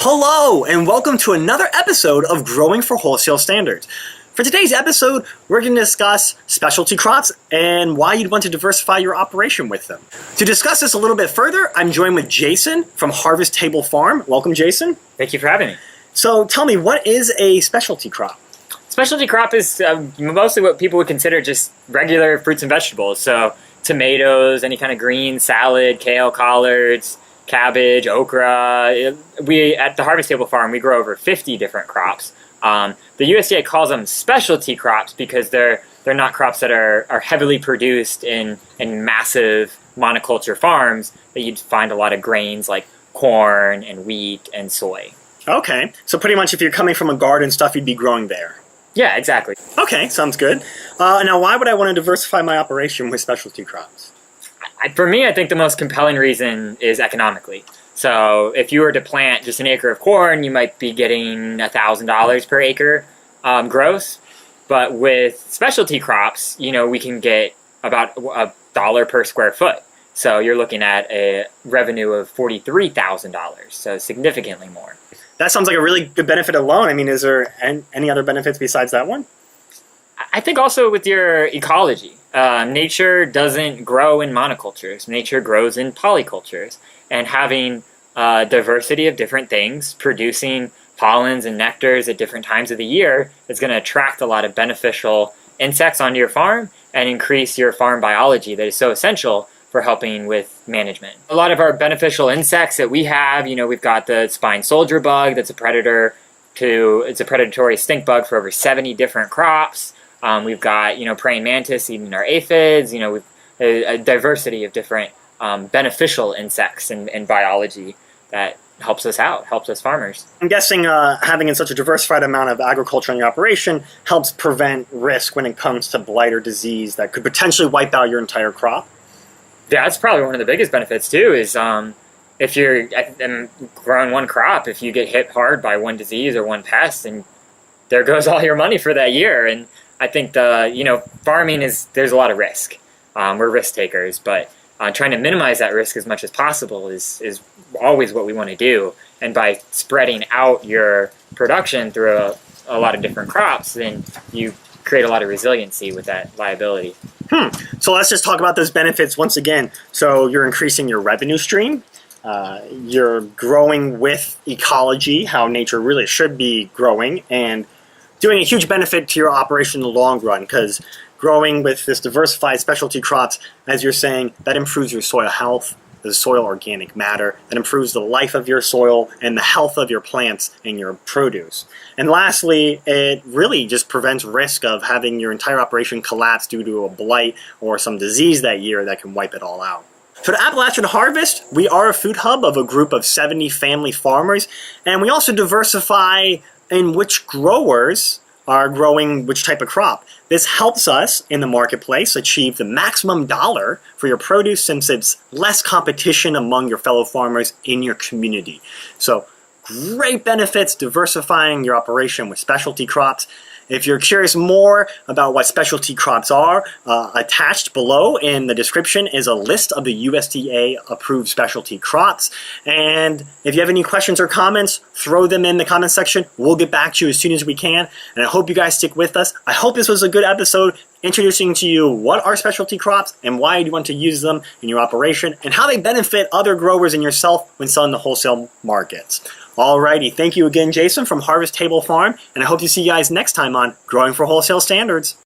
Hello, and welcome to another episode of Growing for Wholesale Standards. For today's episode, we're going to discuss specialty crops and why you'd want to diversify your operation with them. To discuss this a little bit further, I'm joined with Jason from Harvest Table Farm. Welcome, Jason. Thank you for having me. So tell me, what is a specialty crop? Specialty crop is mostly what people would consider just regular fruits and vegetables. So tomatoes, any kind of green, salad, kale, collards, cabbage, okra. We at the Harvest Table Farm, we grow over 50 different crops. The USDA calls them specialty crops because they're not crops that are heavily produced in massive monoculture farms that you'd find a lot of grains like corn and wheat and soy. Okay, so pretty much if you're coming from a garden stuff, you'd be growing there. Yeah, exactly. Okay, sounds good. Now, why would I want to diversify my operation with specialty crops? For me, I think the most compelling reason is economically. So if you were to plant just an acre of corn, you might be getting $1,000 per acre gross. But with specialty crops, we can get about $1 per square foot. So you're looking at a revenue of $43,000, so significantly more. That sounds like a really good benefit alone. I mean, is there any other benefits besides that one? I think also with your ecology. Nature doesn't grow in monocultures. Nature grows in polycultures. And having diversity of different things, producing pollens and nectars at different times of the year is going to attract a lot of beneficial insects onto your farm and increase your farm biology that is so essential for helping with management. A lot of our beneficial insects that we have, we've got the spine soldier bug that's it's a predatory stink bug for over 70 different crops. We've got, praying mantis eating our aphids. We've a diversity of different beneficial insects and biology that helps us out, helps us farmers. I'm guessing having such a diversified amount of agriculture in your operation helps prevent risk when it comes to blight or disease that could potentially wipe out your entire crop. Yeah, that's probably one of the biggest benefits too, is if you're growing one crop, if you get hit hard by one disease or one pest, and there goes all your money for that year. And I think farming there's a lot of risk. We're risk takers, but trying to minimize that risk as much as possible is always what we want to do. And by spreading out your production through a lot of different crops, then you create a lot of resiliency with that liability. So let's just talk about those benefits once again. So you're increasing your revenue stream. You're growing with ecology, how nature really should be growing, and doing a huge benefit to your operation in the long run, because growing with this diversified specialty crops, as you're saying, that improves your soil health, the soil organic matter, that improves the life of your soil and the health of your plants and your produce. And lastly, it really just prevents risk of having your entire operation collapse due to a blight or some disease that year that can wipe it all out. So the Appalachian Harvest, we are a food hub of a group of 70 family farmers, and we also diversify in which growers are growing which type of crop. This helps us in the marketplace achieve the maximum dollar for your produce, since it's less competition among your fellow farmers in your community. So great benefits diversifying your operation with specialty crops. If you're curious more about what specialty crops are, attached below in the description is a list of the USDA approved specialty crops. And if you have any questions or comments, throw them in the comment section. We'll get back to you as soon as we can. And I hope you guys stick with us. I hope this was a good episode introducing to you what are specialty crops and why you want to use them in your operation and how they benefit other growers and yourself when selling the wholesale markets. Alrighty, thank you again, Jason from Harvest Table Farm, and I hope to see you guys next time on Growing for Wholesale Standards.